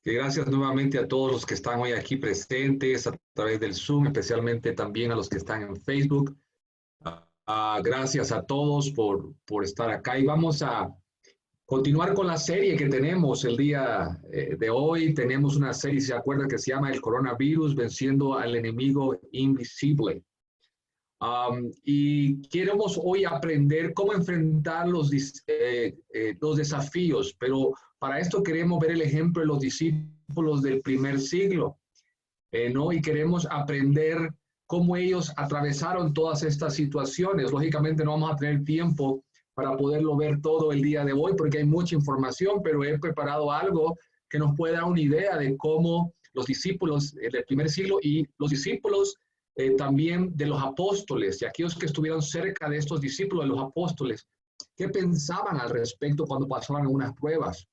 Que gracias nuevamente a todos los que están hoy aquí presentes a través del Zoom, especialmente también a los que están en Facebook. Gracias a todos por estar acá y vamos a continuar con la serie que tenemos el día de hoy. Tenemos una serie, si se acuerdan, que se llama El Coronavirus, venciendo al enemigo invisible. Y queremos hoy aprender cómo enfrentar los desafíos, pero para esto queremos ver el ejemplo de los discípulos del primer siglo, ¿no? Y queremos aprender cómo ellos atravesaron todas estas situaciones. Lógicamente no vamos a tener tiempo para poderlo ver todo el día de hoy porque hay mucha información, pero he preparado algo que nos puede dar una idea de cómo los discípulos del primer siglo y los discípulos también de los apóstoles y aquellos que estuvieron cerca de estos discípulos de los apóstoles, qué pensaban al respecto cuando pasaban unas pruebas.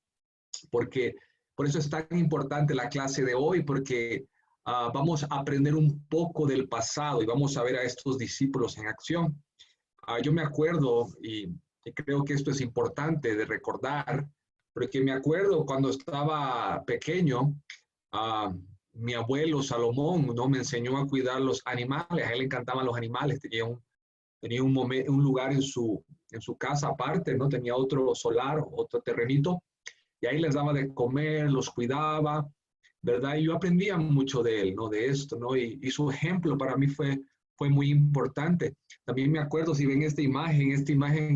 Porque por eso es tan importante la clase de hoy, porque vamos a aprender un poco del pasado y vamos a ver a estos discípulos en acción. Yo me acuerdo, y creo que esto es importante de recordar, porque me acuerdo cuando estaba pequeño, mi abuelo Salomón, ¿no?, me enseñó a cuidar los animales. A él le encantaban los animales, tenía un lugar en su casa aparte, ¿no? Tenía otro solar, otro terrenito, y ahí les daba de comer, los cuidaba, ¿verdad? Y yo aprendía mucho de él, ¿no? De esto, ¿no? Y su ejemplo para mí fue muy importante. También me acuerdo, si ven esta imagen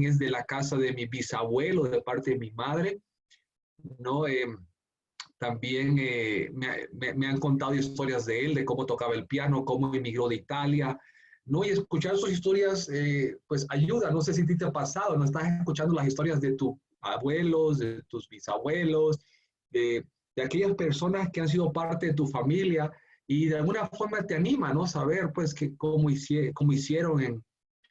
es de la casa de mi bisabuelo, de parte de mi madre, ¿no? También me han contado historias de él, de cómo tocaba el piano, cómo emigró de Italia, ¿no? Y escuchar sus historias, pues ayuda. No sé si a ti te ha pasado, ¿no? Estás escuchando las historias de tus abuelos, de tus bisabuelos, de aquellas personas que han sido parte de tu familia y de alguna forma te anima, ¿no? Saber, pues, que cómo hicieron en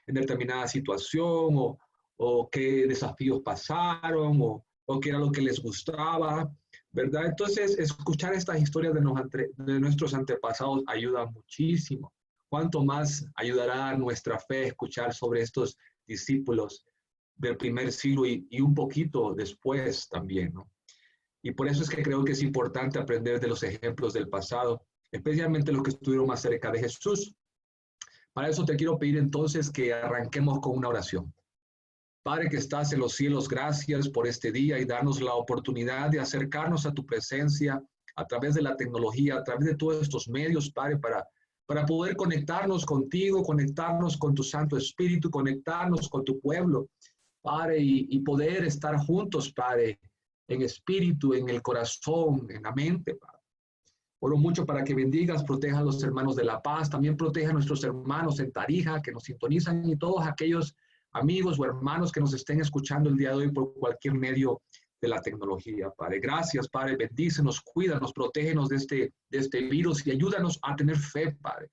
determinada situación o qué desafíos pasaron o qué era lo que les gustaba, ¿verdad? Entonces, escuchar estas historias de nuestros antepasados ayuda muchísimo. ¿Cuánto más ayudará a nuestra fe escuchar sobre estos discípulos del primer siglo y un poquito después también, ¿no? Y por eso es que creo que es importante aprender de los ejemplos del pasado, especialmente los que estuvieron más cerca de Jesús. Para eso te quiero pedir entonces que arranquemos con una oración. Padre que estás en los cielos, gracias por este día y darnos la oportunidad de acercarnos a tu presencia a través de la tecnología, a través de todos estos medios, Padre, para poder conectarnos contigo, conectarnos con tu Santo Espíritu, conectarnos con tu pueblo, Padre, y poder estar juntos, Padre, en espíritu, en el corazón, en la mente, Padre. Oro mucho para que bendigas, proteja a los hermanos de La Paz, también proteja a nuestros hermanos en Tarija que nos sintonizan y todos aquellos amigos o hermanos que nos estén escuchando el día de hoy por cualquier medio de la tecnología, Padre. Gracias, Padre, bendícenos, cuídanos, protégenos de este virus y ayúdanos a tener fe, Padre,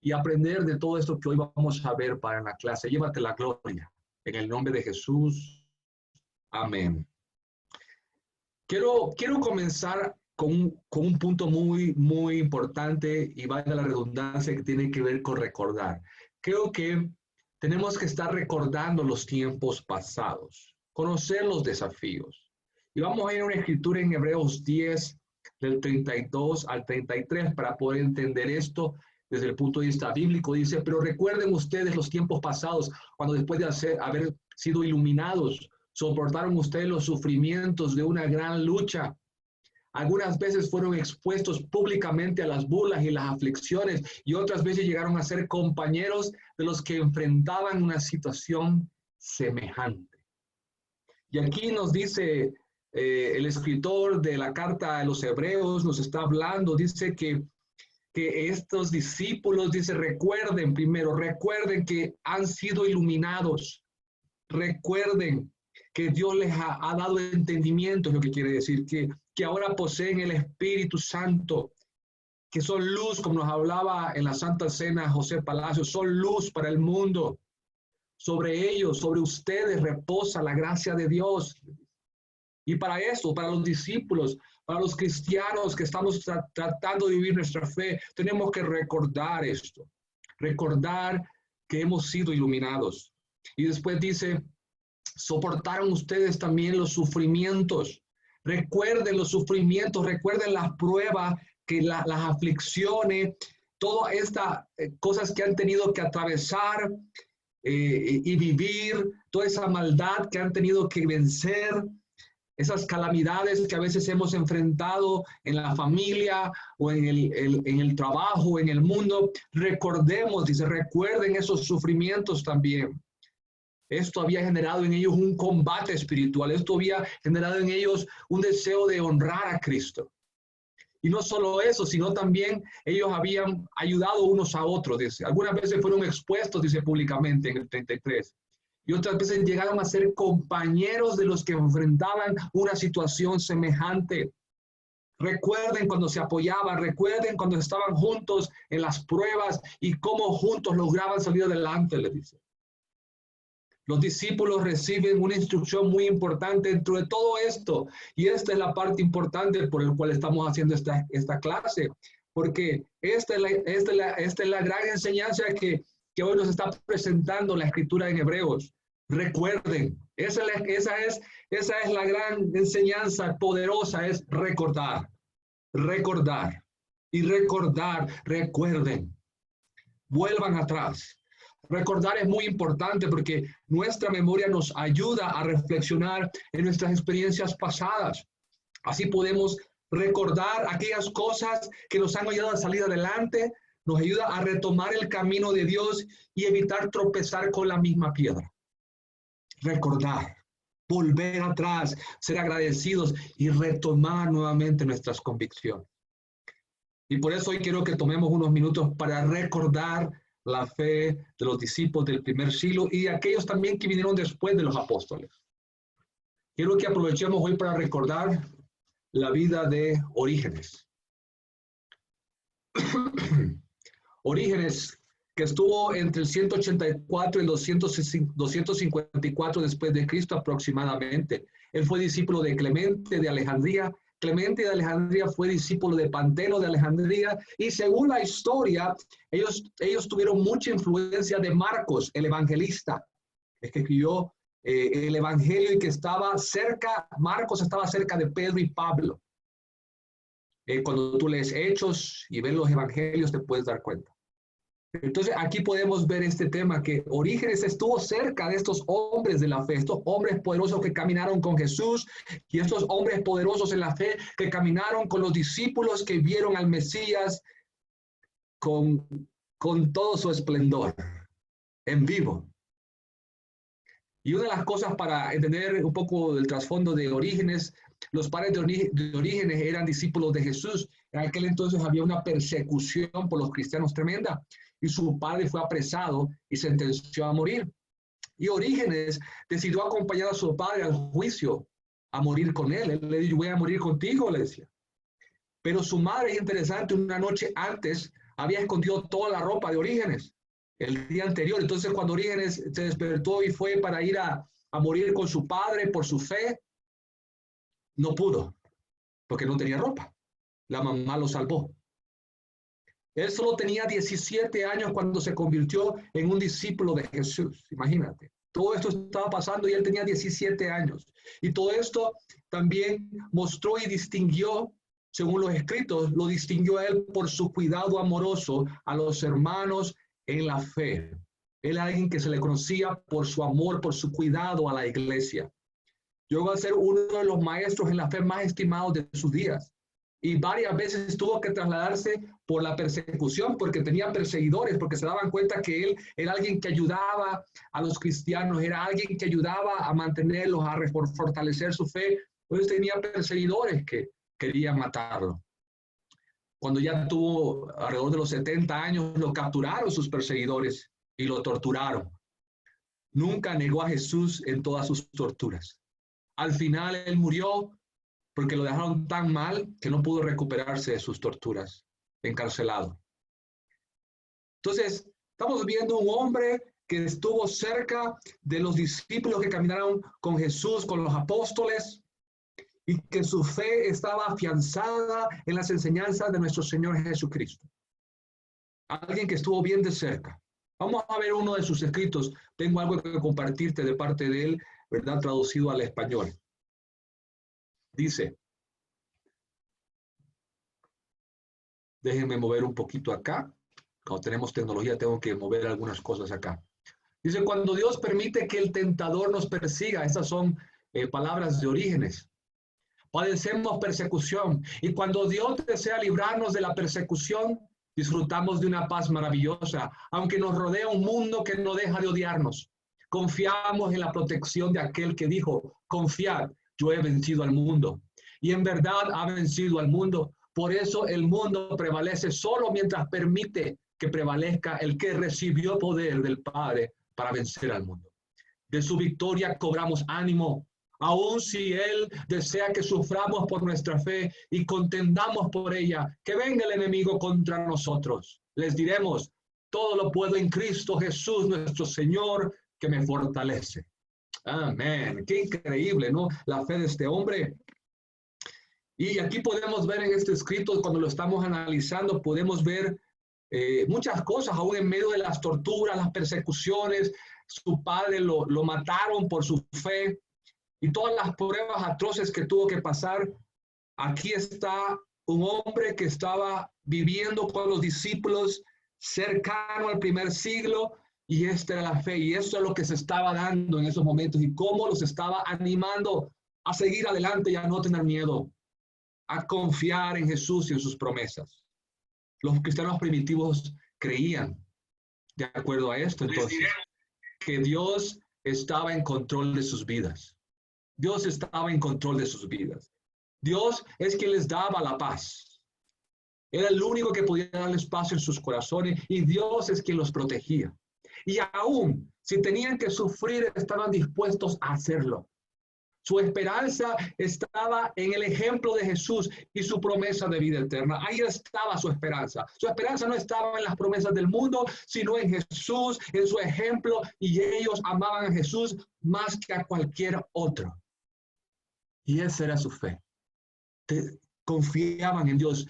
y aprender de todo esto que hoy vamos a ver, Padre, en la clase. Llévate la gloria. En el nombre de Jesús. Amén. Quiero comenzar con un punto muy importante y valga la redundancia que tiene que ver con recordar. Creo que tenemos que estar recordando los tiempos pasados, conocer los desafíos. Y vamos a ir a una escritura en Hebreos 10, del 32 al 33, para poder entender esto desde el punto de vista bíblico. Dice, pero recuerden ustedes los tiempos pasados, cuando después de haber sido iluminados, soportaron ustedes los sufrimientos de una gran lucha. Algunas veces fueron expuestos públicamente a las burlas y las aflicciones y otras veces llegaron a ser compañeros de los que enfrentaban una situación semejante. Y aquí nos dice el escritor de la carta a los Hebreos, nos está hablando, dice que estos discípulos, dice, recuerden que han sido iluminados, recuerden que Dios les ha dado entendimiento, es lo que quiere decir, que ahora poseen el Espíritu Santo, que son luz, como nos hablaba en la Santa Cena José Palacios, son luz para el mundo. Sobre ellos, sobre ustedes reposa la gracia de Dios. Y para eso, para los discípulos, para los cristianos que estamos tratando de vivir nuestra fe, tenemos que recordar esto, recordar que hemos sido iluminados. Y después dice, soportaron ustedes también los sufrimientos Recuerden los sufrimientos, recuerden las pruebas, las aflicciones, todas estas cosas que han tenido que atravesar y vivir, toda esa maldad que han tenido que vencer, esas calamidades que a veces hemos enfrentado en la familia o en el trabajo, en el mundo. Recordemos, dice, recuerden esos sufrimientos también. Esto había generado en ellos un combate espiritual. Esto había generado en ellos un deseo de honrar a Cristo. Y no solo eso, sino también ellos habían ayudado unos a otros. Dice. Algunas veces fueron expuestos, dice públicamente en el 33. Y otras veces llegaron a ser compañeros de los que enfrentaban una situación semejante. Recuerden cuando se apoyaban, recuerden cuando estaban juntos en las pruebas y cómo juntos lograban salir adelante, le dice. Los discípulos reciben una instrucción muy importante dentro de todo esto. Y esta es la parte importante por la cual estamos haciendo esta clase. Porque esta es la gran enseñanza que hoy nos está presentando la Escritura en Hebreos. Recuerden, esa es la gran enseñanza poderosa, es recordar, recordar y recordar. Recuerden, vuelvan atrás. Recordar es muy importante porque nuestra memoria nos ayuda a reflexionar en nuestras experiencias pasadas. Así podemos recordar aquellas cosas que nos han ayudado a salir adelante, nos ayuda a retomar el camino de Dios y evitar tropezar con la misma piedra. Recordar, volver atrás, ser agradecidos y retomar nuevamente nuestras convicciones. Y por eso hoy quiero que tomemos unos minutos para recordar la fe de los discípulos del primer siglo y aquellos también que vinieron después de los apóstoles. Quiero que aprovechemos hoy para recordar la vida de Orígenes. Orígenes, que estuvo entre el 184 y el 254 después de Cristo aproximadamente. Él fue discípulo de Clemente de Alejandría. Clemente de Alejandría fue discípulo de Panteno de Alejandría y según la historia, ellos tuvieron mucha influencia de Marcos, el evangelista, que escribió el evangelio y que estaba cerca, Marcos estaba cerca de Pedro y Pablo. Cuando tú lees Hechos y ves los evangelios te puedes dar cuenta. Entonces aquí podemos ver este tema que Orígenes estuvo cerca de estos hombres de la fe, estos hombres poderosos que caminaron con Jesús y estos hombres poderosos en la fe que caminaron con los discípulos que vieron al Mesías con todo su esplendor en vivo. Y una de las cosas para entender un poco del trasfondo de Orígenes, los padres de Orígenes eran discípulos de Jesús. En aquel entonces había una persecución por los cristianos tremenda y su padre fue apresado y sentenció a morir. Y Orígenes decidió acompañar a su padre al juicio, a morir con él. Él le dijo, voy a morir contigo, le decía. Pero su madre, es interesante, una noche antes había escondido toda la ropa de Orígenes el día anterior. Entonces cuando Orígenes se despertó y fue para ir a morir con su padre por su fe, no pudo, porque no tenía ropa. La mamá lo salvó. Él solo tenía 17 años cuando se convirtió en un discípulo de Jesús. Imagínate. Todo esto estaba pasando y él tenía 17 años. Y todo esto también mostró y distinguió, según los escritos, lo distinguió a él por su cuidado amoroso a los hermanos en la fe. Él era alguien que se le conocía por su amor, por su cuidado a la iglesia. Llegó a ser uno de los maestros en la fe más estimados de sus días. Y varias veces tuvo que trasladarse por la persecución porque tenía perseguidores, porque se daban cuenta que él era alguien que ayudaba a los cristianos, era alguien que ayudaba a mantenerlos, a fortalecer su fe. Entonces tenía perseguidores que querían matarlo. Cuando ya tuvo alrededor de los 70 años, lo capturaron sus perseguidores y lo torturaron. Nunca negó a Jesús en todas sus torturas. Al final él murió porque lo dejaron tan mal que no pudo recuperarse de sus torturas, encarcelado. Entonces, estamos viendo un hombre que estuvo cerca de los discípulos que caminaron con Jesús, con los apóstoles, y que su fe estaba afianzada en las enseñanzas de nuestro Señor Jesucristo. Alguien que estuvo bien de cerca. Vamos a ver uno de sus escritos. Tengo algo que compartirte de parte de él, ¿verdad? Traducido al español. Dice, déjenme mover un poquito acá. Cuando tenemos tecnología tengo que mover algunas cosas acá. Dice, cuando Dios permite que el tentador nos persiga, estas son palabras de Orígenes. Padecemos persecución y cuando Dios desea librarnos de la persecución, disfrutamos de una paz maravillosa, aunque nos rodea un mundo que no deja de odiarnos. Confiamos en la protección de aquel que dijo, confiad, yo he vencido al mundo. Y en verdad ha vencido al mundo. Por eso el mundo prevalece solo mientras permite que prevalezca el que recibió poder del Padre para vencer al mundo. De su victoria cobramos ánimo, aun si Él desea que suframos por nuestra fe y contendamos por ella, que venga el enemigo contra nosotros. Les diremos, todo lo puedo en Cristo Jesús, nuestro Señor, que me fortalece. Amén. Qué increíble, ¿no? La fe de este hombre. Y aquí podemos ver en este escrito, cuando lo estamos analizando, podemos ver muchas cosas, aún en medio de las torturas, las persecuciones. Su padre lo mataron por su fe y todas las pruebas atroces que tuvo que pasar. Aquí está un hombre que estaba viviendo con los discípulos cercano al primer siglo, y esta era la fe, y eso es lo que se estaba dando en esos momentos, y cómo los estaba animando a seguir adelante y a no tener miedo, a confiar en Jesús y en sus promesas. Los cristianos primitivos creían, de acuerdo a esto, entonces, que Dios estaba en control de sus vidas. Dios estaba en control de sus vidas. Dios es quien les daba la paz. Era el único que podía darle espacio en sus corazones, y Dios es quien los protegía. Y aún si tenían que sufrir, estaban dispuestos a hacerlo. Su esperanza estaba en el ejemplo de Jesús y su promesa de vida eterna. Ahí estaba su esperanza. Su esperanza no estaba en las promesas del mundo, sino en Jesús, en su ejemplo, y ellos amaban a Jesús más que a cualquier otro. Y esa era su fe. Confiaban en Dios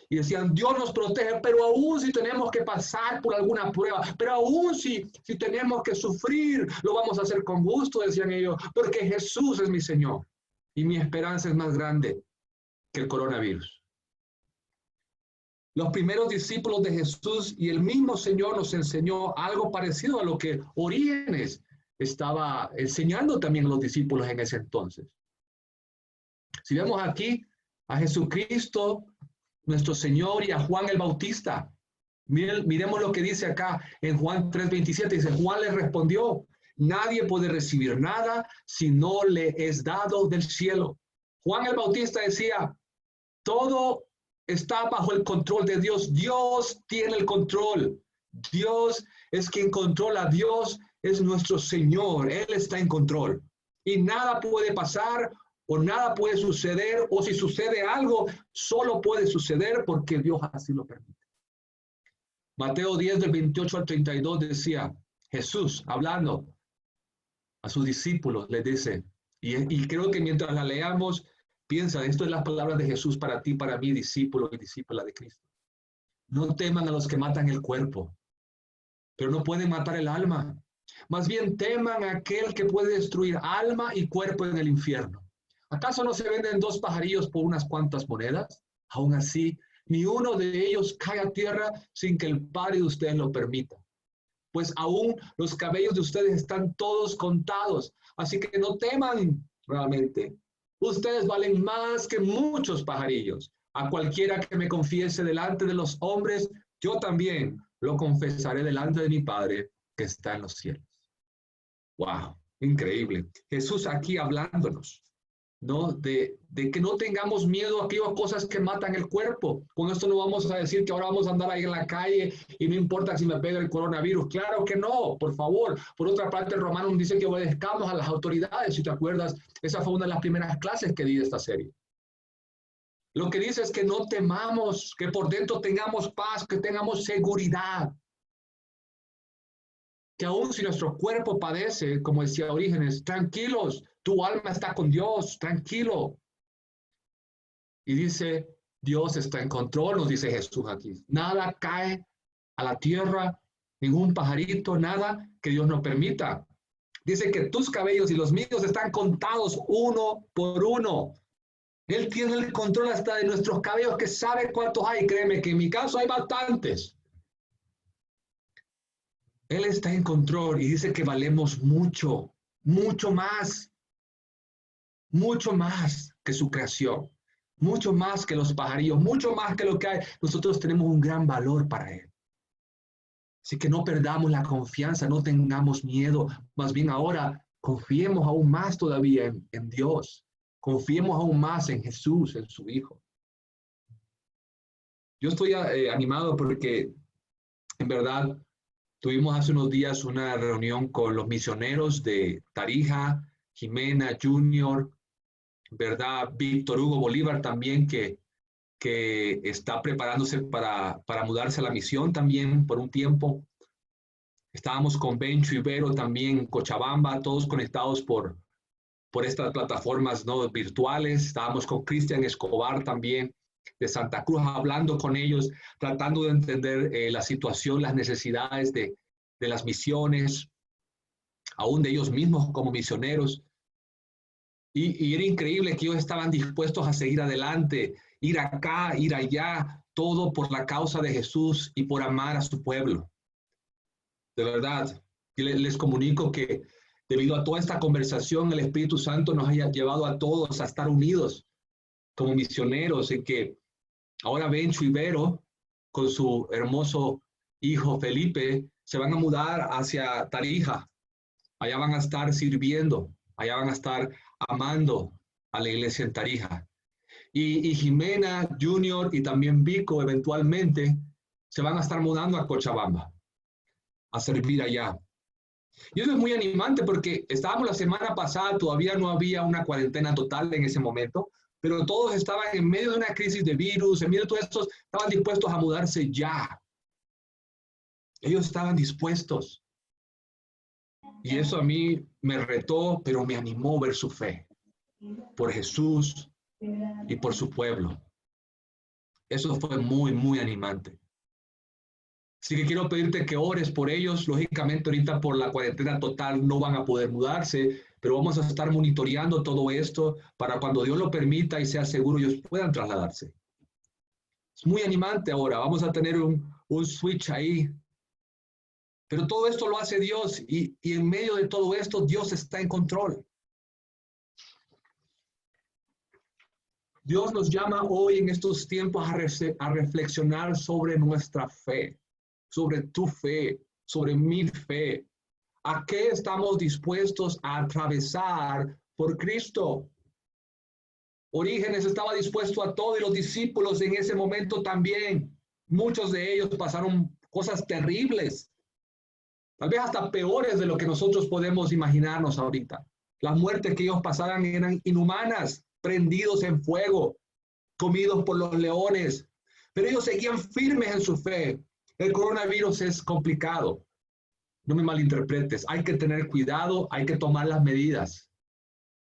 y decían, Dios nos protege, pero aún si tenemos que pasar por alguna prueba, pero aún si tenemos que sufrir, lo vamos a hacer con gusto, decían ellos, porque Jesús es mi Señor y mi esperanza es más grande que el coronavirus. Los primeros discípulos de Jesús y el mismo Señor nos enseñó algo parecido a lo que Orígenes estaba enseñando también a los discípulos en ese entonces. Si vemos aquí a Jesucristo, nuestro Señor, y a Juan el Bautista, miremos lo que dice acá en Juan 3:27. Dice, Juan le respondió, nadie puede recibir nada si no le es dado del cielo. Juan el Bautista decía, todo está bajo el control de Dios. Dios tiene el control. Dios es quien controla. Dios es nuestro Señor. Él está en control. Y nada puede pasar o nada puede suceder, o si sucede algo, solo puede suceder porque Dios así lo permite. Mateo 10, del 28 al 32 decía, Jesús hablando a sus discípulos, les dice, y creo que mientras la leamos, piensa, esto es las palabras de Jesús para ti, para mí, discípulo y discípula de Cristo. No teman a los que matan el cuerpo, pero no pueden matar el alma. Más bien teman a aquel que puede destruir alma y cuerpo en el infierno. ¿Acaso no se venden 2 pajarillos por unas cuantas monedas? Aún así, ni uno de ellos cae a tierra sin que el Padre de ustedes lo permita. Pues aún los cabellos de ustedes están todos contados. Así que no teman realmente. Ustedes valen más que muchos pajarillos. A cualquiera que me confiese delante de los hombres, yo también lo confesaré delante de mi Padre que está en los cielos. ¡Wow! Increíble. Jesús aquí hablándonos, ¿no? De que no tengamos miedo a aquellas cosas que matan el cuerpo. Con esto no vamos a decir que ahora vamos a andar ahí en la calle y no importa si me pega el coronavirus. Claro que no, por favor. Por otra parte, el Romano dice que obedezcamos a las autoridades. Si te acuerdas, esa fue una de las primeras clases que di de esta serie. Lo que dice es que no temamos, que por dentro tengamos paz, que tengamos seguridad. Que aún si nuestro cuerpo padece, como decía Orígenes, tranquilos, tu alma está con Dios, tranquilo. Y dice, Dios está en control, nos dice Jesús aquí. Nada cae a la tierra, ningún pajarito, nada que Dios no permita. Dice que tus cabellos y los míos están contados uno por uno. Él tiene el control hasta de nuestros cabellos, que sabe cuántos hay. Créeme que en mi caso hay bastantes. Él está en control y dice que valemos mucho, mucho más que su creación, mucho más que los pajarillos, mucho más que lo que hay. Nosotros tenemos un gran valor para Él. Así que no perdamos la confianza, no tengamos miedo, más bien ahora confiemos aún más todavía en Dios, confiemos aún más en Jesús, en su Hijo. Yo estoy animado porque en verdad tuvimos hace unos días una reunión con los misioneros de Tarija, Jimena Junior, ¿verdad? Víctor Hugo Bolívar también, que está preparándose para mudarse a la misión también por un tiempo. Estábamos con Bencho Ibero también en Cochabamba, todos conectados por estas plataformas, ¿no?, virtuales. Estábamos con Cristian Escobar también de Santa Cruz, hablando con ellos, tratando de entender la situación, las necesidades de las misiones, aún de ellos mismos como misioneros. Y era increíble que ellos estaban dispuestos a seguir adelante, ir acá, ir allá, todo por la causa de Jesús y por amar a su pueblo. De verdad, les comunico que debido a toda esta conversación, el Espíritu Santo nos haya llevado a todos a estar unidos como misioneros, en que ahora Bencho y Vero, con su hermoso hijo Felipe, se van a mudar hacia Tarija. Allá van a estar sirviendo, allá van a estar amando a la iglesia en Tarija. Y Jimena Junior y también Vico eventualmente se van a estar mudando a Cochabamba a servir allá. Y eso es muy animante porque estábamos la semana pasada, todavía no había una cuarentena total en ese momento, pero todos estaban en medio de una crisis de virus, en medio de todo esto, estaban dispuestos a mudarse ya. Ellos estaban dispuestos. Y eso a mí me retó, pero me animó ver su fe por Jesús y por su pueblo. Eso fue muy, muy animante. Así que quiero pedirte que ores por ellos. Lógicamente ahorita por la cuarentena total no van a poder mudarse, pero vamos a estar monitoreando todo esto para cuando Dios lo permita y sea seguro ellos puedan trasladarse. Es muy animante ahora. Vamos a tener un switch ahí. Pero todo esto lo hace Dios y en medio de todo esto Dios está en control. Dios nos llama hoy en estos tiempos a reflexionar sobre nuestra fe, sobre tu fe, sobre mi fe. ¿A qué estamos dispuestos a atravesar por Cristo? Orígenes estaba dispuesto a todo y los discípulos en ese momento también. Muchos de ellos pasaron cosas terribles, tal vez hasta peores de lo que nosotros podemos imaginarnos ahorita. Las muertes que ellos pasaban eran inhumanas, prendidos en fuego, comidos por los leones, pero ellos seguían firmes en su fe. El coronavirus es complicado, no me malinterpretes, hay que tener cuidado, hay que tomar las medidas.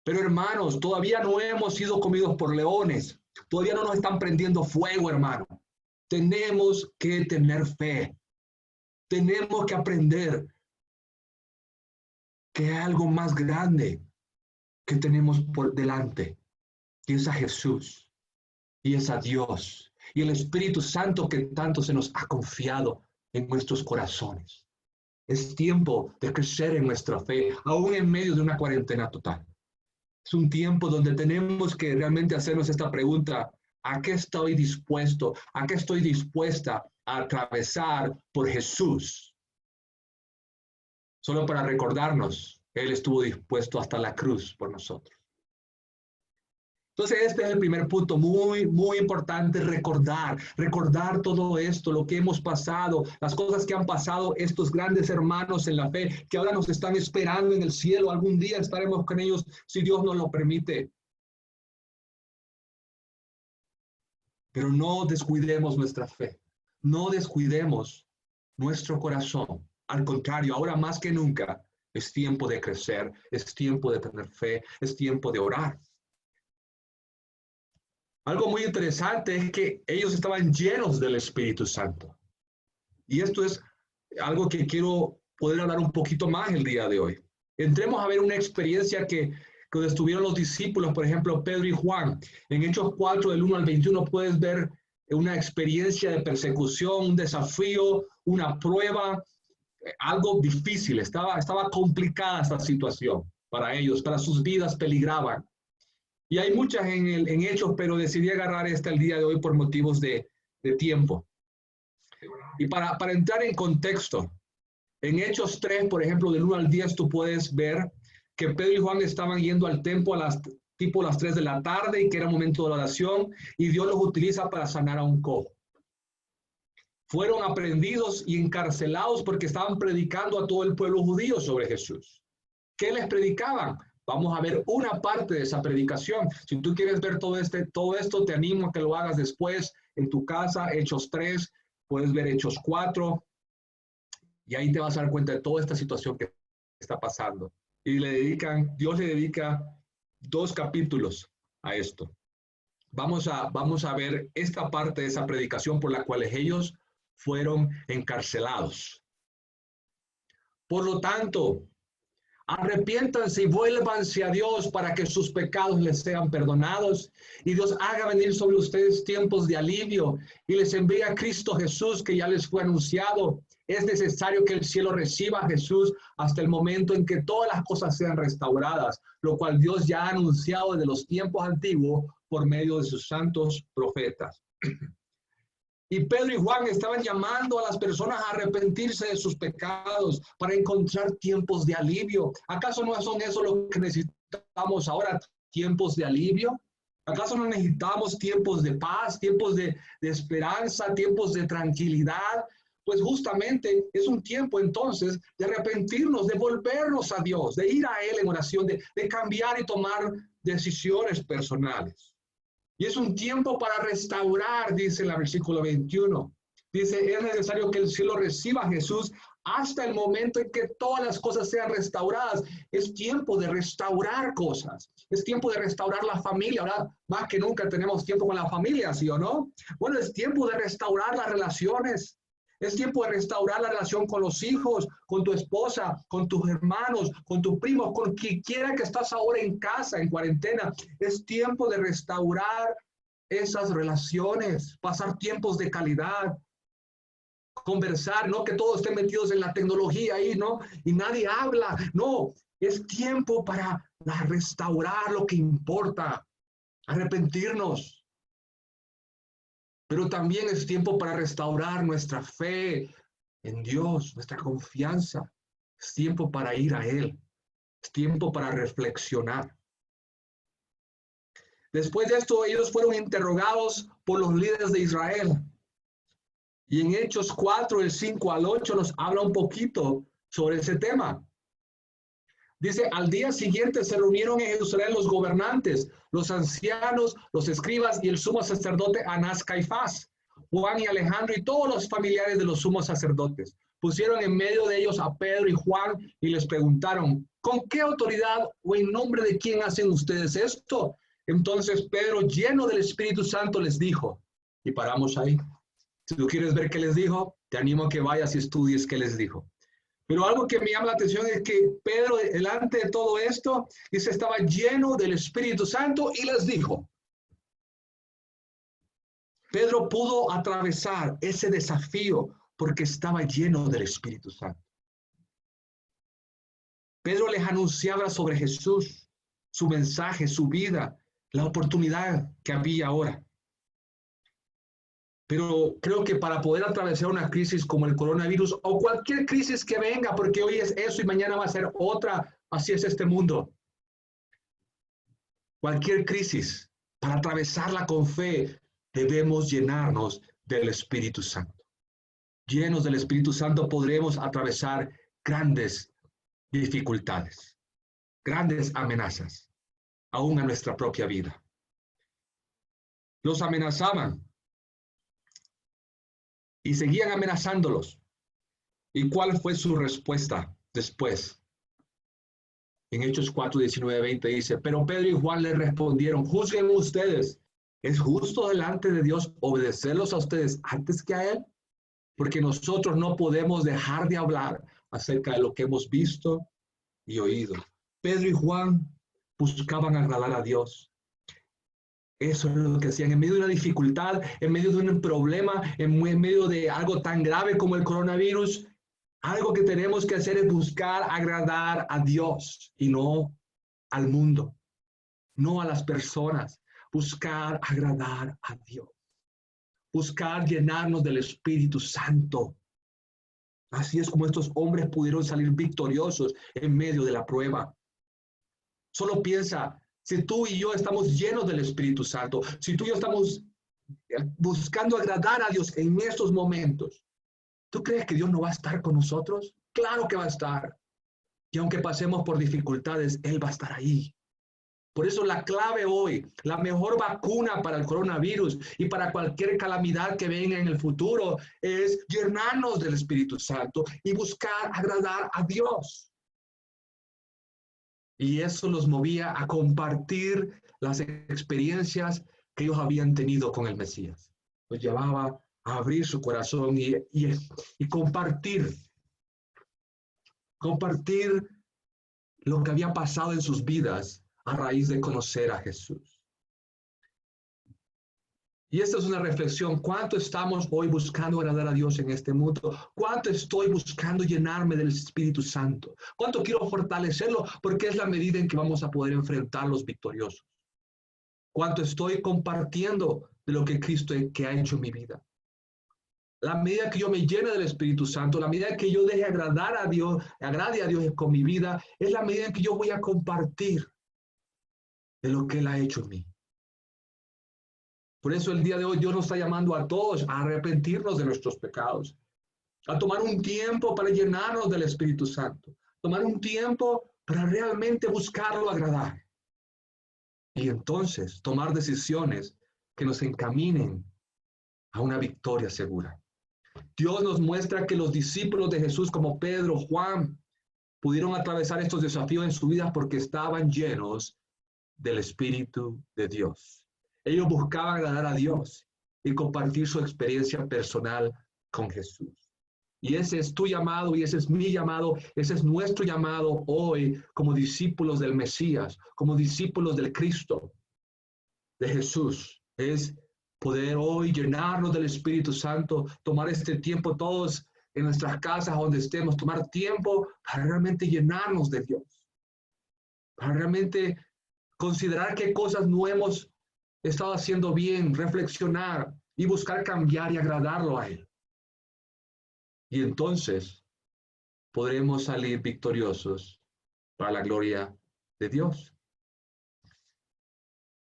Pero hermanos, todavía no hemos sido comidos por leones, todavía no nos están prendiendo fuego, hermano. Tenemos que tener fe, tenemos que aprender que hay algo más grande que tenemos por delante, y es a Jesús, y es a Dios, y el Espíritu Santo que tanto se nos ha confiado en nuestros corazones. Es tiempo de crecer en nuestra fe, aún en medio de una cuarentena total. Es un tiempo donde tenemos que realmente hacernos esta pregunta: ¿a qué estoy dispuesto? ¿A qué estoy dispuesta a atravesar por Jesús? Solo para recordarnos, Él estuvo dispuesto hasta la cruz por nosotros. Entonces, este es el primer punto, muy, muy importante, recordar todo esto, lo que hemos pasado, las cosas que han pasado estos grandes hermanos en la fe, que ahora nos están esperando en el cielo. Algún día estaremos con ellos, si Dios nos lo permite. Pero no descuidemos nuestra fe, no descuidemos nuestro corazón. Al contrario, ahora más que nunca, es tiempo de crecer, es tiempo de tener fe, es tiempo de orar. Algo muy interesante es que ellos estaban llenos del Espíritu Santo. Y esto es algo que quiero poder hablar un poquito más el día de hoy. Entremos a ver una experiencia que donde estuvieron los discípulos, por ejemplo, Pedro y Juan. En Hechos 4, del 1 al 21, puedes ver una experiencia de persecución, un desafío, una prueba, algo difícil. Estaba complicada esta situación para ellos, para sus vidas peligraban. Y hay muchas en Hechos, pero decidí agarrar esta el día de hoy por motivos de tiempo. Y para entrar en contexto, en Hechos 3, por ejemplo, del 1 al 10, tú puedes ver que Pedro y Juan estaban yendo al templo tipo las 3 de la tarde y que era momento de oración, y Dios los utiliza para sanar a un cojo. Fueron aprehendidos y encarcelados porque estaban predicando a todo el pueblo judío sobre Jesús. ¿Qué les predicaban? Vamos a ver una parte de esa predicación. Si tú quieres ver todo esto, te animo a que lo hagas después en tu casa. Hechos 3, puedes ver Hechos 4, y ahí te vas a dar cuenta de toda esta situación que está pasando. Y Dios le dedica 2 capítulos a esto. Vamos a ver esta parte de esa predicación por la cual ellos fueron encarcelados. Por lo tanto, arrepiéntanse y vuélvanse a Dios para que sus pecados les sean perdonados y Dios haga venir sobre ustedes tiempos de alivio y les envíe a Cristo Jesús, que ya les fue anunciado. Es necesario que el cielo reciba a Jesús hasta el momento en que todas las cosas sean restauradas, lo cual Dios ya ha anunciado desde los tiempos antiguos por medio de sus santos profetas. Y Pedro y Juan estaban llamando a las personas a arrepentirse de sus pecados para encontrar tiempos de alivio. ¿Acaso no son eso lo que necesitamos ahora, tiempos de alivio? ¿Acaso no necesitamos tiempos de paz, tiempos de esperanza, tiempos de tranquilidad? Pues justamente es un tiempo entonces de arrepentirnos, de volvernos a Dios, de ir a Él en oración, de cambiar y tomar decisiones personales. Y es un tiempo para restaurar, dice el versículo 21. Dice, es necesario que el cielo reciba a Jesús hasta el momento en que todas las cosas sean restauradas. Es tiempo de restaurar cosas. Es tiempo de restaurar la familia. Ahora, más que nunca tenemos tiempo con la familia, ¿sí o no? Bueno, es tiempo de restaurar las relaciones. Es tiempo de restaurar la relación con los hijos, con tu esposa, con tus hermanos, con tus primos, con quien quiera que estás ahora en casa, en cuarentena. Es tiempo de restaurar esas relaciones, pasar tiempos de calidad, conversar, no que todos estén metidos en la tecnología ahí, ¿no? Y nadie habla. No, es tiempo para restaurar lo que importa, arrepentirnos. Pero también es tiempo para restaurar nuestra fe en Dios, nuestra confianza. Es tiempo para ir a Él. Es tiempo para reflexionar. Después de esto, ellos fueron interrogados por los líderes de Israel. Y en Hechos 4, del 5 al 8, nos habla un poquito sobre ese tema. Dice, al día siguiente se reunieron en Jerusalén los gobernantes, los ancianos, los escribas y el sumo sacerdote Anás Caifás, Juan y Alejandro y todos los familiares de los sumos sacerdotes. Pusieron en medio de ellos a Pedro y Juan y les preguntaron, ¿con qué autoridad o en nombre de quién hacen ustedes esto? Entonces Pedro, lleno del Espíritu Santo, les dijo, y paramos ahí. Si tú quieres ver qué les dijo, te animo a que vayas y estudies qué les dijo. Pero algo que me llama la atención es que Pedro, delante de todo esto, dice, estaba lleno del Espíritu Santo y les dijo. Pedro pudo atravesar ese desafío porque estaba lleno del Espíritu Santo. Pedro les anunciaba sobre Jesús, su mensaje, su vida, la oportunidad que había ahora. Pero creo que para poder atravesar una crisis como el coronavirus o cualquier crisis que venga, porque hoy es eso y mañana va a ser otra, así es este mundo. Cualquier crisis, para atravesarla con fe, debemos llenarnos del Espíritu Santo. Llenos del Espíritu Santo podremos atravesar grandes dificultades, grandes amenazas, aún a nuestra propia vida. Los amenazaban y seguían amenazándolos. ¿Y cuál fue su respuesta después? En Hechos 4, 19, 20 dice, pero Pedro y Juan le respondieron, juzguen ustedes, ¿es justo delante de Dios obedecerlos a ustedes antes que a Él? Porque nosotros no podemos dejar de hablar acerca de lo que hemos visto y oído. Pedro y Juan buscaban agradar a Dios. Eso es lo que hacían en medio de una dificultad, en medio de un problema, en medio de algo tan grave como el coronavirus. Algo que tenemos que hacer es buscar agradar a Dios y no al mundo, no a las personas. Buscar agradar a Dios. Buscar llenarnos del Espíritu Santo. Así es como estos hombres pudieron salir victoriosos en medio de la prueba. Solo piensa, si tú y yo estamos llenos del Espíritu Santo, si tú y yo estamos buscando agradar a Dios en estos momentos, ¿tú crees que Dios no va a estar con nosotros? Claro que va a estar. Y aunque pasemos por dificultades, Él va a estar ahí. Por eso la clave hoy, la mejor vacuna para el coronavirus y para cualquier calamidad que venga en el futuro es llenarnos del Espíritu Santo y buscar agradar a Dios. Y eso los movía a compartir las experiencias que ellos habían tenido con el Mesías. Los llevaba a abrir su corazón y compartir lo que había pasado en sus vidas a raíz de conocer a Jesús. Y esta es una reflexión. ¿Cuánto estamos hoy buscando agradar a Dios en este mundo? ¿Cuánto estoy buscando llenarme del Espíritu Santo? ¿Cuánto quiero fortalecerlo? Porque es la medida en que vamos a poder enfrentar los victoriosos. ¿Cuánto estoy compartiendo de lo que Cristo que ha hecho en mi vida? La medida que yo me llene del Espíritu Santo, la medida que yo deje agradar a Dios, agrade a Dios con mi vida, es la medida en que yo voy a compartir de lo que Él ha hecho en mí. Por eso el día de hoy Dios nos está llamando a todos a arrepentirnos de nuestros pecados, a tomar un tiempo para llenarnos del Espíritu Santo, tomar un tiempo para realmente buscarlo agradar. Y entonces tomar decisiones que nos encaminen a una victoria segura. Dios nos muestra que los discípulos de Jesús como Pedro, Juan, pudieron atravesar estos desafíos en su vida porque estaban llenos del Espíritu de Dios. Ellos buscaban agradar a Dios y compartir su experiencia personal con Jesús. Y ese es tu llamado y ese es mi llamado, ese es nuestro llamado hoy como discípulos del Mesías, como discípulos del Cristo, de Jesús. Es poder hoy llenarnos del Espíritu Santo, tomar este tiempo todos en nuestras casas donde estemos, tomar tiempo para realmente llenarnos de Dios, para realmente considerar qué cosas no hemos estado haciendo bien, reflexionar y buscar cambiar y agradarlo a Él. Y entonces podremos salir victoriosos para la gloria de Dios.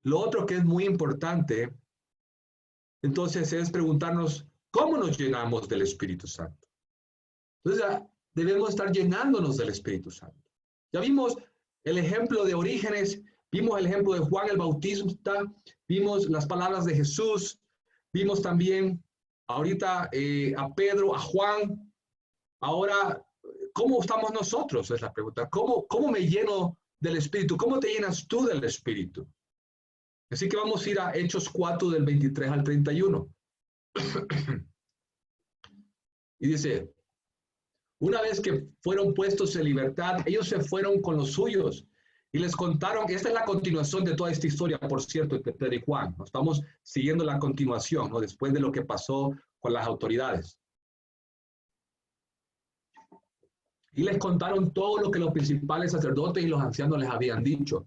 Lo otro que es muy importante, entonces, es preguntarnos, ¿cómo nos llenamos del Espíritu Santo? Entonces, debemos estar llenándonos del Espíritu Santo. Ya vimos el ejemplo de Orígenes, vimos el ejemplo de Juan el Bautista, vimos las palabras de Jesús, vimos también ahorita a Pedro, a Juan. Ahora, ¿cómo estamos nosotros? Es la pregunta. ¿Cómo me lleno del Espíritu? ¿Cómo te llenas tú del Espíritu? Así que vamos a ir a Hechos 4 del 23 al 31. Y dice, una vez que fueron puestos en libertad, ellos se fueron con los suyos y les contaron, esta es la continuación de toda esta historia, por cierto, de Pedro y Juan. ¿No? Estamos siguiendo la continuación, ¿no? Después de lo que pasó con las autoridades. Y les contaron todo lo que los principales sacerdotes y los ancianos les habían dicho.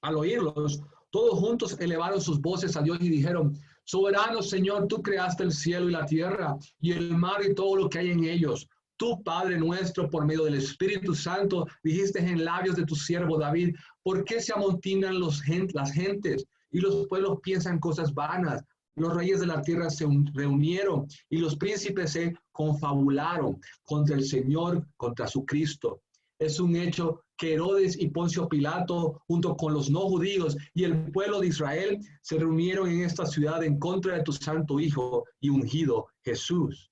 Al oírlos, todos juntos elevaron sus voces a Dios y dijeron, soberano Señor, tú creaste el cielo y la tierra y el mar y todo lo que hay en ellos. Tú, Padre nuestro, por medio del Espíritu Santo, dijiste en labios de tu siervo David, ¿por qué se amontinan las gentes y los pueblos piensan cosas vanas? Los reyes de la tierra se reunieron y los príncipes se confabularon contra el Señor, contra su Cristo. Es un hecho que Herodes y Poncio Pilato, junto con los no judíos y el pueblo de Israel, se reunieron en esta ciudad en contra de tu santo Hijo y ungido Jesús,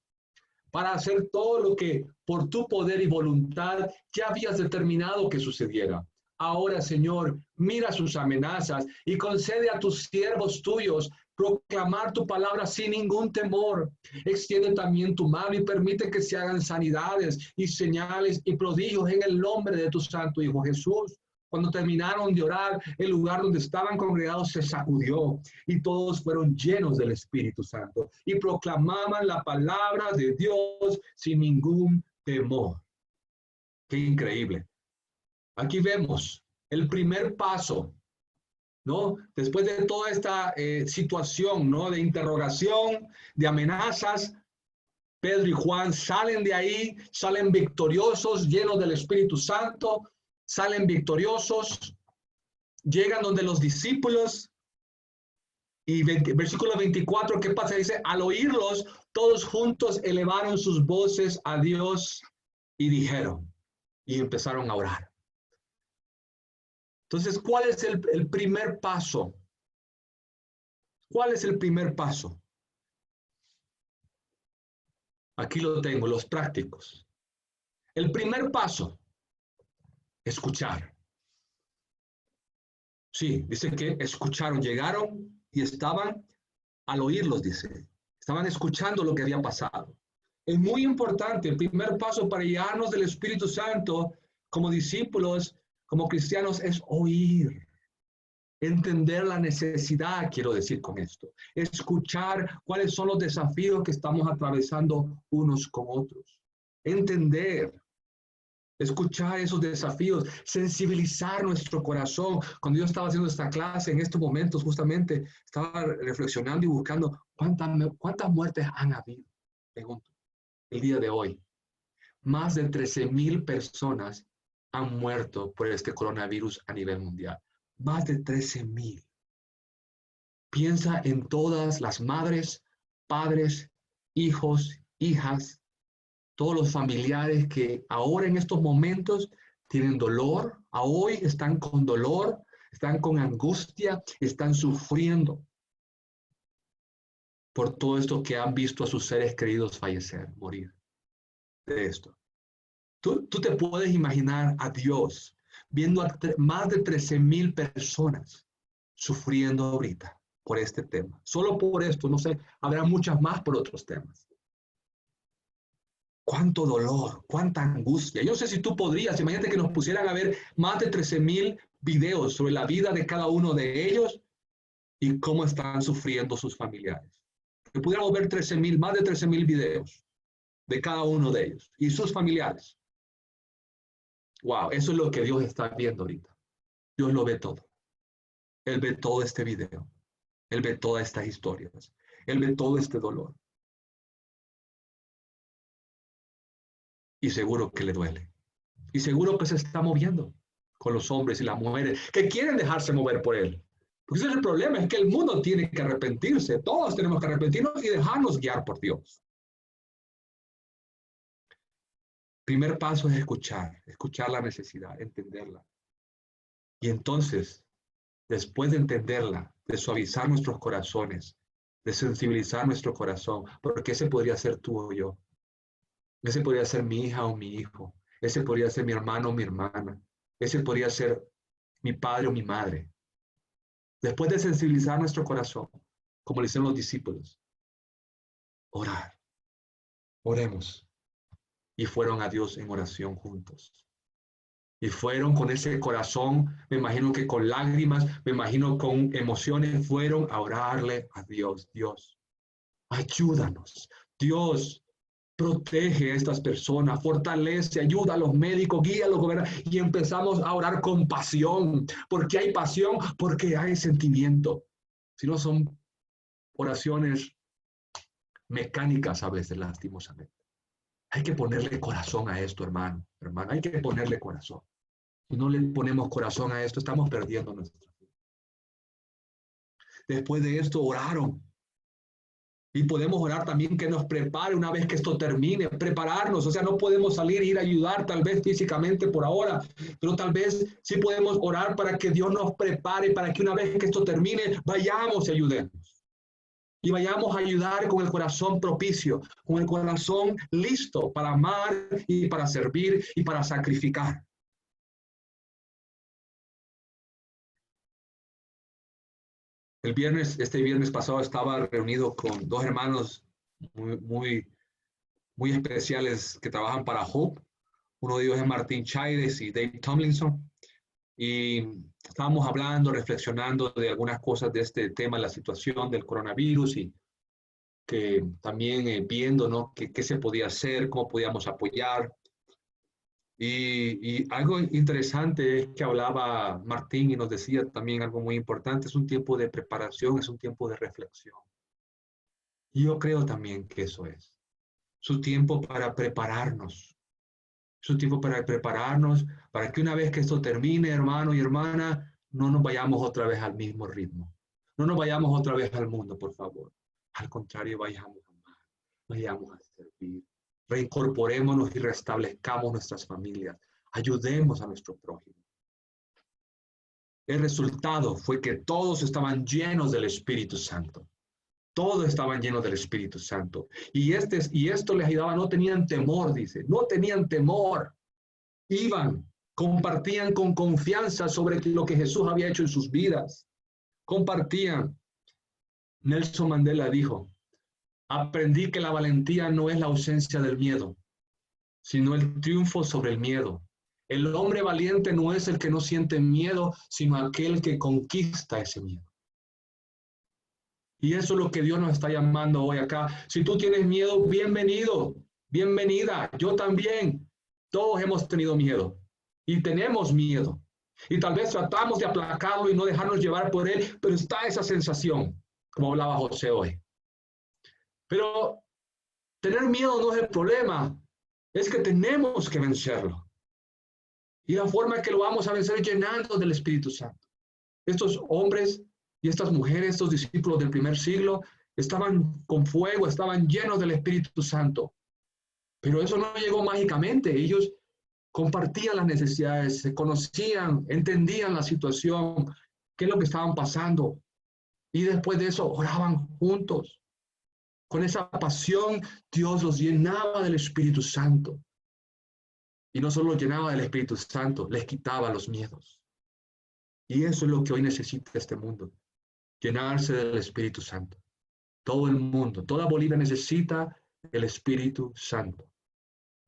para hacer todo lo que por tu poder y voluntad ya habías determinado que sucediera. Ahora, Señor, mira sus amenazas y concede a tus siervos tuyos proclamar tu palabra sin ningún temor. Extiende también tu mano y permite que se hagan sanidades y señales y prodigios en el nombre de tu santo Hijo Jesús. Cuando terminaron de orar, el lugar donde estaban congregados se sacudió y todos fueron llenos del Espíritu Santo y proclamaban la palabra de Dios sin ningún temor. Qué increíble. Aquí vemos el primer paso, ¿no? Después de toda esta situación, ¿no? De interrogación, de amenazas, Pedro y Juan salen de ahí, salen victoriosos, llenos del Espíritu Santo, salen victoriosos, llegan donde los discípulos y versículo 24, ¿qué pasa? Dice, al oírlos, todos juntos elevaron sus voces a Dios y dijeron, y empezaron a orar. Entonces, ¿cuál es el primer paso? ¿Cuál es el primer paso? Aquí lo tengo, los prácticos. El primer paso, escuchar. Sí, dice que escucharon, llegaron y estaban al oírlos, dice. Estaban escuchando lo que había pasado. Es muy importante, el primer paso para llenarnos del Espíritu Santo como discípulos, como cristianos, es oír. Entender la necesidad, quiero decir con esto. Escuchar cuáles son los desafíos que estamos atravesando unos con otros. Entender. Escuchar esos desafíos, sensibilizar nuestro corazón. Cuando yo estaba haciendo esta clase, en estos momentos justamente, estaba reflexionando y buscando cuántas muertes han habido, pregunto, el día de hoy. Más de 13,000 personas han muerto por este coronavirus a nivel mundial. Más de 13,000. Piensa en todas las madres, padres, hijos, hijas, todos los familiares que ahora en estos momentos tienen dolor, a hoy están con dolor, están con angustia, están sufriendo por todo esto que han visto a sus seres queridos fallecer, morir de esto. Tú te puedes imaginar a Dios viendo a más de 13,000 personas sufriendo ahorita por este tema. Solo por esto, no sé, habrá muchas más por otros temas. Cuánto dolor, cuánta angustia. Yo no sé si tú podrías, imagínate que nos pusieran a ver más de 13,000 videos sobre la vida de cada uno de ellos y cómo están sufriendo sus familiares. Que pudiéramos ver más de 13,000 videos de cada uno de ellos y sus familiares. Wow, eso es lo que Dios está viendo ahorita. Dios lo ve todo. Él ve todo este video. Él ve todas estas historias. Él ve todo este dolor. Y seguro que le duele. Y seguro que se está moviendo con los hombres y las mujeres que quieren dejarse mover por él. Porque ese es el problema, es que el mundo tiene que arrepentirse. Todos tenemos que arrepentirnos y dejarnos guiar por Dios. Primer paso es escuchar la necesidad, entenderla. Y entonces, después de entenderla, de suavizar nuestros corazones, de sensibilizar nuestro corazón, porque ese podría ser tú o yo. Ese podría ser mi hija o mi hijo. Ese podría ser mi hermano o mi hermana. Ese podría ser mi padre o mi madre. Después de sensibilizar nuestro corazón, como le hicieron los discípulos, orar. Oremos. Y fueron a Dios en oración juntos. Y fueron con ese corazón, me imagino que con lágrimas, me imagino con emociones, fueron a orarle a Dios. Dios, ayúdanos. Dios, protege a estas personas, fortalece, ayuda a los médicos, guía a los gobernantes. Y empezamos a orar con pasión. ¿Porque hay pasión? Porque hay sentimiento. Si no son oraciones mecánicas a veces, lastimosamente. Hay que ponerle corazón a esto, hermano. Hay que ponerle corazón. Si no le ponemos corazón a esto, estamos perdiendo nuestra vida. Después de esto, oraron. Y podemos orar también que nos prepare una vez que esto termine, prepararnos. O sea, no podemos salir e ir a ayudar tal vez físicamente por ahora, pero tal vez sí podemos orar para que Dios nos prepare, para que una vez que esto termine, vayamos y ayudemos. Y vayamos a ayudar con el corazón propicio, con el corazón listo para amar y para servir y para sacrificar. Este viernes pasado estaba reunido con dos hermanos muy especiales que trabajan para Hope. Uno de ellos es Martín Chaires y Dave Tomlinson. y estábamos hablando, reflexionando de algunas cosas de este tema, la situación del coronavirus y que también viendo, ¿no? Qué se podía hacer, cómo podíamos apoyar. Y algo interesante es que hablaba Martín y nos decía también algo muy importante, es un tiempo de preparación, es un tiempo de reflexión. Y yo creo también que eso es un tiempo para prepararnos, es un tiempo para prepararnos, para que una vez que esto termine, hermano y hermana, no nos vayamos otra vez al mismo ritmo, no nos vayamos otra vez al mundo, por favor. Al contrario, vayamos a amar, vayamos a servir, reincorporémonos y restablezcamos nuestras familias, ayudemos a nuestro prójimo. El resultado fue que todos estaban llenos del Espíritu Santo. Todos estaban llenos del Espíritu Santo. Y esto les ayudaba, no tenían temor, dice, no tenían temor. Iban, compartían con confianza sobre lo que Jesús había hecho en sus vidas. Compartían. Nelson Mandela dijo, aprendí que la valentía no es la ausencia del miedo, sino el triunfo sobre el miedo. El hombre valiente no es el que no siente miedo, sino aquel que conquista ese miedo. Y eso es lo que Dios nos está llamando hoy acá. Si tú tienes miedo, bienvenido, bienvenida. Yo también. Todos hemos tenido miedo y tenemos miedo. Y tal vez tratamos de aplacarlo y no dejarnos llevar por él, pero está esa sensación, como hablaba José hoy. Pero tener miedo no es el problema, es que tenemos que vencerlo. Y la forma en que lo vamos a vencer es llenando del Espíritu Santo. Estos hombres y estas mujeres, estos discípulos del primer siglo, estaban con fuego, estaban llenos del Espíritu Santo. Pero eso no llegó mágicamente. Ellos compartían las necesidades, se conocían, entendían la situación, qué es lo que estaban pasando. Y después de eso oraban juntos. Con esa pasión, Dios los llenaba del Espíritu Santo. Y no solo los llenaba del Espíritu Santo, les quitaba los miedos. Y eso es lo que hoy necesita este mundo, llenarse del Espíritu Santo. Todo el mundo, toda Bolivia necesita el Espíritu Santo.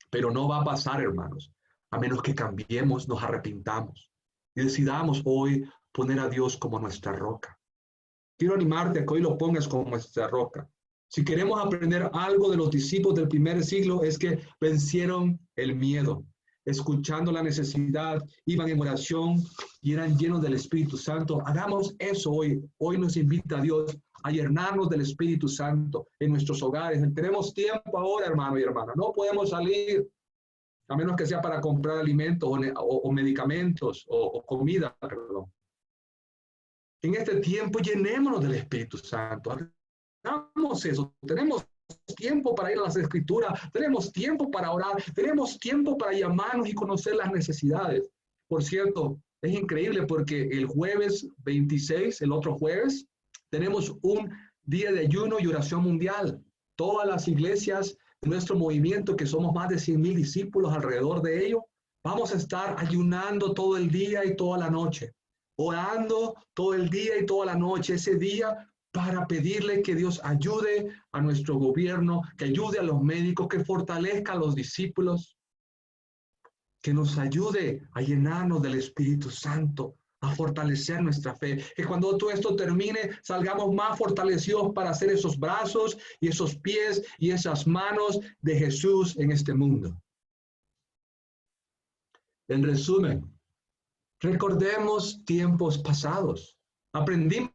Pero no va a pasar, hermanos, a menos que cambiemos, nos arrepintamos y decidamos hoy poner a Dios como nuestra roca. Quiero animarte a que hoy lo pongas como nuestra roca. Si queremos aprender algo de los discípulos del primer siglo es que vencieron el miedo, escuchando la necesidad, iban en oración y eran llenos del Espíritu Santo. Hagamos eso hoy. Hoy nos invita a Dios a llenarnos del Espíritu Santo en nuestros hogares. Tenemos tiempo ahora, hermano y hermana. No podemos salir, a menos que sea para comprar alimentos o medicamentos o comida, perdón. En este tiempo llenémonos del Espíritu Santo. Hagamos eso. Tenemos tiempo para ir a las Escrituras, tenemos tiempo para orar, tenemos tiempo para llamarnos y conocer las necesidades. Por cierto, es increíble porque el jueves 26, el otro jueves, tenemos un día de ayuno y oración mundial. Todas las iglesias de nuestro movimiento, que somos más de 100,000 discípulos alrededor de ello, vamos a estar ayunando todo el día y toda la noche, orando todo el día y toda la noche. Ese día para pedirle que Dios ayude a nuestro gobierno, que ayude a los médicos, que fortalezca a los discípulos, que nos ayude a llenarnos del Espíritu Santo, a fortalecer nuestra fe. Que cuando todo esto termine, salgamos más fortalecidos para hacer esos brazos y esos pies y esas manos de Jesús en este mundo. En resumen, recordemos tiempos pasados. Aprendimos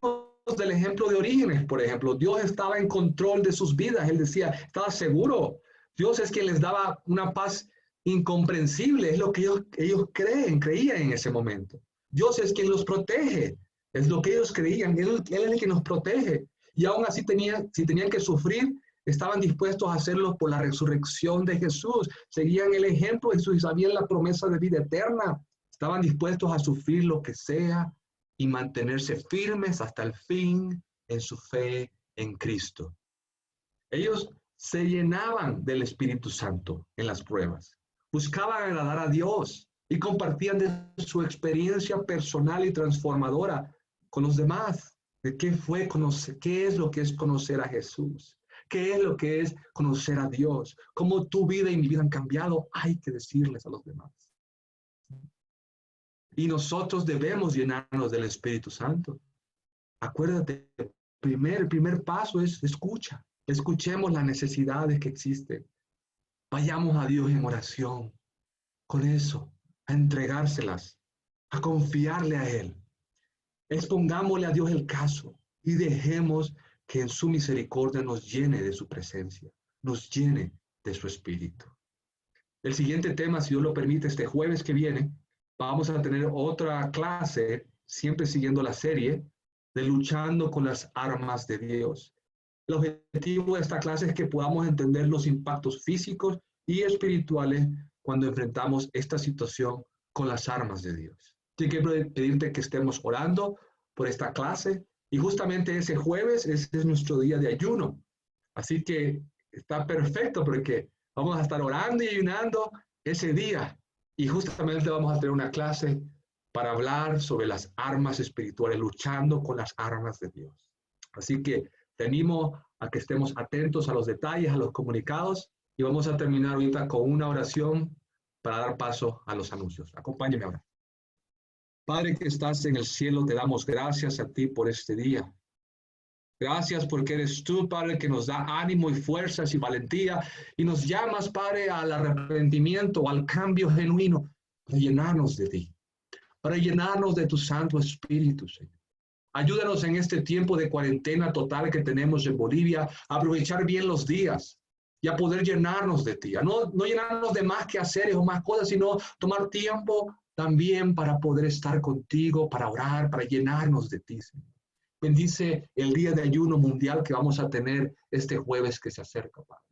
del ejemplo de Orígenes, por ejemplo. Dios estaba en control de sus vidas. Él decía, estaba seguro. Dios es quien les daba una paz incomprensible. Es lo que ellos creían en ese momento. Dios es quien los protege. Es lo que ellos creían. Él es el que nos protege. Y aún así, si tenían que sufrir, estaban dispuestos a hacerlo por la resurrección de Jesús. Seguían el ejemplo de Jesús y sabían la promesa de vida eterna. Estaban dispuestos a sufrir lo que sea y mantenerse firmes hasta el fin en su fe en Cristo. Ellos se llenaban del Espíritu Santo en las pruebas, buscaban agradar a Dios y compartían de su experiencia personal y transformadora con los demás, de qué es lo que es conocer a Jesús, qué es lo que es conocer a Dios, cómo tu vida y mi vida han cambiado. Hay que decirles a los demás. Y nosotros debemos llenarnos del Espíritu Santo. Acuérdate, el primer paso es escucha. Escuchemos las necesidades que existen. Vayamos a Dios en oración. Con eso, a entregárselas, a confiarle a Él. Expongámosle a Dios el caso y dejemos que en su misericordia nos llene de su presencia, nos llene de su espíritu. El siguiente tema, si Dios lo permite, este jueves que viene, vamos a tener otra clase, siempre siguiendo la serie de luchando con las armas de Dios. El objetivo de esta clase es que podamos entender los impactos físicos y espirituales cuando enfrentamos esta situación con las armas de Dios. Así que quiero pedirte que estemos orando por esta clase y justamente ese jueves ese es nuestro día de ayuno. Así que está perfecto porque vamos a estar orando y ayunando ese día y justamente vamos a tener una clase para hablar sobre las armas espirituales, luchando con las armas de Dios. Así que te animo a que estemos atentos a los detalles, a los comunicados y vamos a terminar ahorita con una oración para dar paso a los anuncios. Acompáñeme ahora. Padre que estás en el cielo, te damos gracias a ti por este día. Gracias porque eres tú, Padre, que nos da ánimo y fuerzas y valentía y nos llamas, Padre, al arrepentimiento, al cambio genuino, para llenarnos de ti, para llenarnos de tu Santo Espíritu, Señor. Ayúdanos en este tiempo de cuarentena total que tenemos en Bolivia a aprovechar bien los días y a poder llenarnos de ti, a no llenarnos de más quehaceres o más cosas, sino tomar tiempo también para poder estar contigo, para orar, para llenarnos de ti, Señor. Bendice el día de ayuno mundial que vamos a tener este jueves que se acerca, Padre.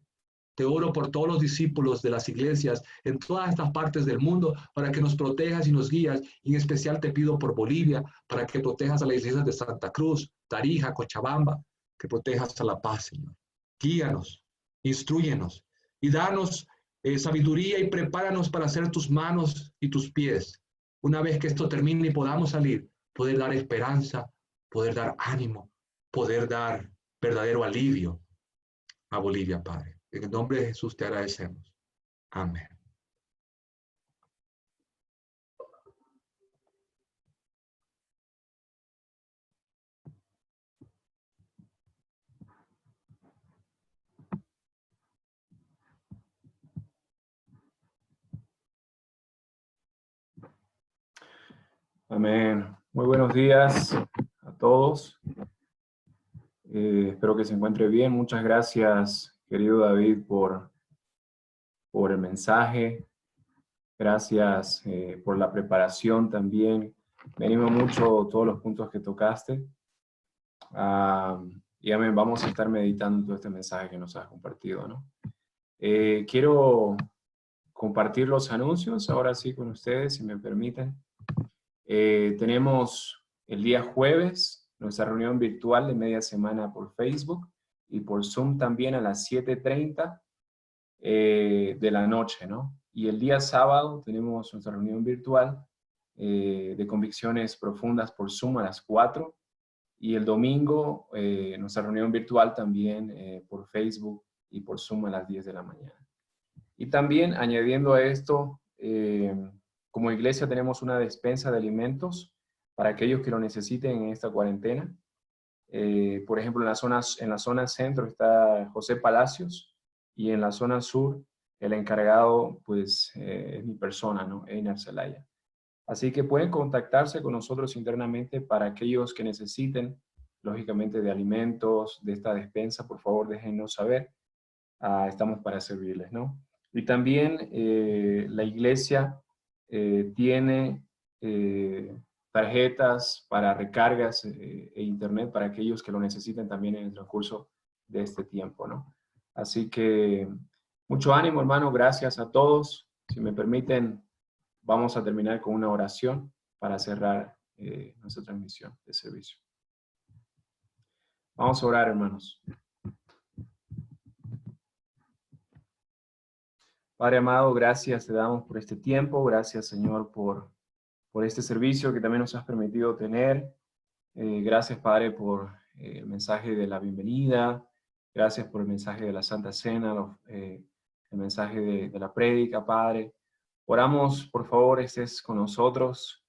Te oro por todos los discípulos de las iglesias en todas estas partes del mundo para que nos protejas y nos guías. Y en especial te pido por Bolivia para que protejas a las iglesias de Santa Cruz, Tarija, Cochabamba, que protejas a La Paz, Señor. Guíanos, instrúyenos y danos sabiduría y prepáranos para hacer tus manos y tus pies. Una vez que esto termine y podamos salir, poder dar esperanza, poder dar ánimo, poder dar verdadero alivio a Bolivia, Padre. En el nombre de Jesús te agradecemos. Amén. Amén. Muy buenos días a todos. Espero que se encuentre bien. Muchas gracias, querido David, por el mensaje. Gracias por la preparación también. Me anima mucho todos los puntos que tocaste. Y amén, vamos a estar meditando todo este mensaje que nos has compartido, ¿no? Quiero compartir los anuncios ahora sí con ustedes, si me permiten. Tenemos el día jueves nuestra reunión virtual de media semana por Facebook y por Zoom también a las 7:30 de la noche, ¿no? Y el día sábado tenemos nuestra reunión virtual de convicciones profundas por Zoom a las 4 y el domingo nuestra reunión virtual también por Facebook y por Zoom a las 10 de la mañana. Y también añadiendo a esto, como iglesia tenemos una despensa de alimentos para aquellos que lo necesiten en esta cuarentena. Por ejemplo, en la zona centro está José Palacios y en la zona sur el encargado pues es mi persona, ¿no? Einar Zelaya. Así que pueden contactarse con nosotros internamente para aquellos que necesiten, lógicamente, de alimentos, de esta despensa, por favor déjennos saber. Estamos para servirles, ¿no? Y también la iglesia tiene tarjetas para recargas e internet para aquellos que lo necesiten también en el transcurso de este tiempo, ¿no? Así que mucho ánimo, hermano. Gracias a todos. Si me permiten, vamos a terminar con una oración para cerrar nuestra transmisión de servicio. Vamos a orar, hermanos. Padre amado, gracias te damos por este tiempo. Gracias, Señor, por este servicio que también nos has permitido tener. Gracias, Padre, por el mensaje de la bienvenida. Gracias por el mensaje de la Santa Cena, el mensaje de la prédica, Padre. Oramos, por favor, estés con nosotros.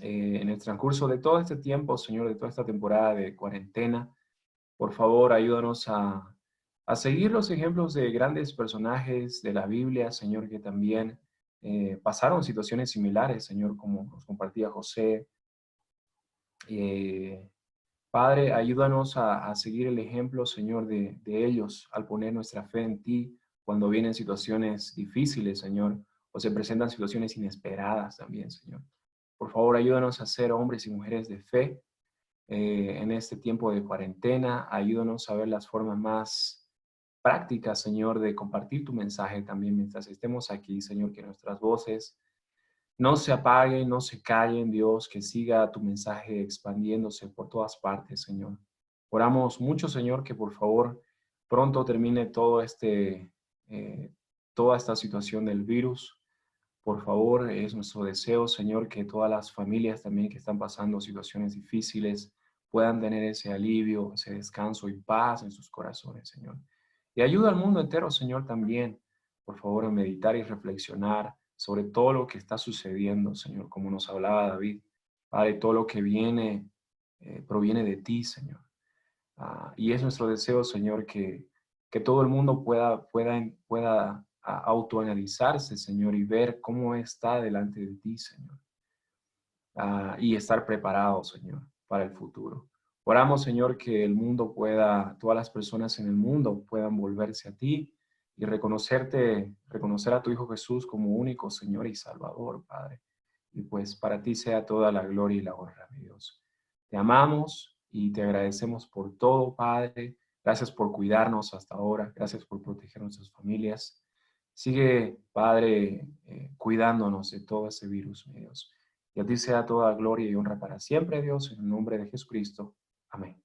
en el transcurso de todo este tiempo, Señor, de toda esta temporada de cuarentena. Por favor, ayúdanos a seguir los ejemplos de grandes personajes de la Biblia, Señor, que también pasaron situaciones similares, Señor, como nos compartía José. Eh, Padre, ayúdanos a seguir el ejemplo, Señor, de ellos al poner nuestra fe en ti cuando vienen situaciones difíciles, Señor, o se presentan situaciones inesperadas también, Señor. Por favor, ayúdanos a ser hombres y mujeres de fe en este tiempo de cuarentena. Ayúdanos a ver las formas más prácticas, Señor, de compartir tu mensaje también mientras estemos aquí, Señor, que nuestras voces no se apaguen, no se callen, Dios, que siga tu mensaje expandiéndose por todas partes, Señor. Oramos mucho, Señor, que por favor pronto termine toda esta situación del virus. Por favor, es nuestro deseo, Señor, que todas las familias también que están pasando situaciones difíciles puedan tener ese alivio, ese descanso y paz en sus corazones, Señor. Y ayuda al mundo entero, Señor, también, por favor, a meditar y reflexionar sobre todo lo que está sucediendo, Señor, como nos hablaba David. Padre, todo lo que viene proviene de ti, Señor. Y es nuestro deseo, Señor, que todo el mundo pueda autoanalizarse, Señor, y ver cómo está delante de ti, Señor. Y estar preparado, Señor, para el futuro. Oramos, Señor, que el mundo todas las personas en el mundo puedan volverse a ti y reconocer a tu Hijo Jesús como único Señor y Salvador, Padre. Y pues para ti sea toda la gloria y la honra, mi Dios. Te amamos y te agradecemos por todo, Padre. Gracias por cuidarnos hasta ahora. Gracias por proteger nuestras familias. Sigue, Padre, cuidándonos de todo ese virus, mi Dios. Y a ti sea toda gloria y honra para siempre, Dios, en el nombre de Jesucristo. Amén.